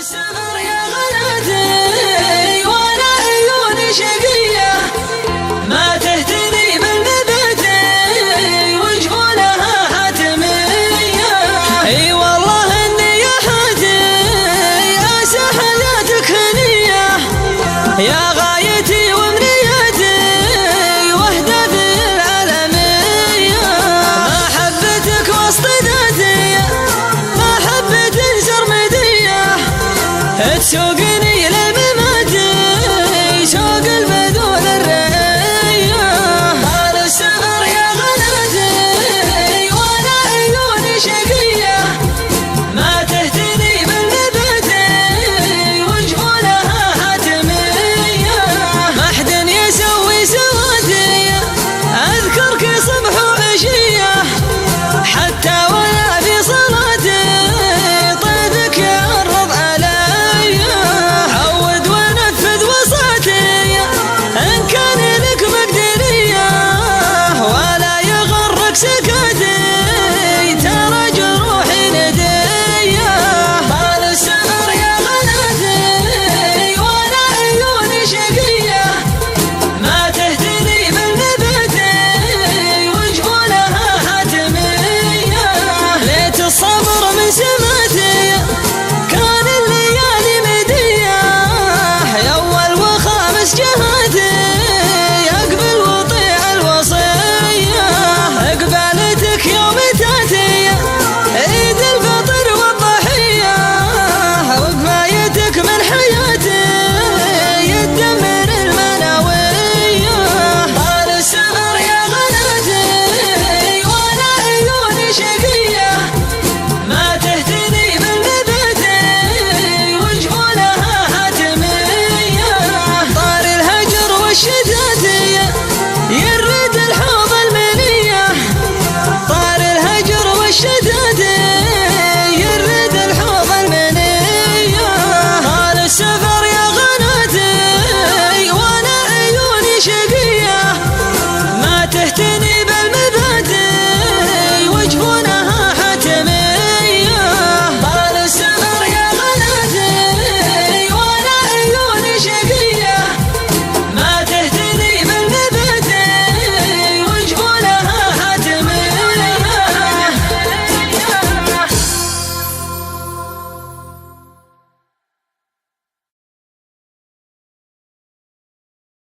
السهر يا غناتي وانا عيوني شقية ما تهتدي بالنباتي وجفونها حاتمية. اي والله اني يا حاتي يا سهلاتك هنية يا غايتي وامنيتي وحدة في العالمية. محبتك وسط ذاتي محبة سرمدية تسوقني للممات سوق البذول الرية. طال السهر يا غناتي وانا عيوني شقية ما تهتدي بالنبات وجفونها حاتمية. ما حد يسوي سواتي اذكرك صبح وعشية حتى ولا في صلاتي طيبك يعرض علي. عود ونفذ وصاتي ان كان لك مقدرية ولا يغرك سكاتي ترى جروحي ندية. طال السهر يا غناتي وانا عيوني شقية ما تهتدي بالنبات وجفونها حاتمية. ليت الصبر من سماتي كان الليالي مدية يا اول وخامس جهة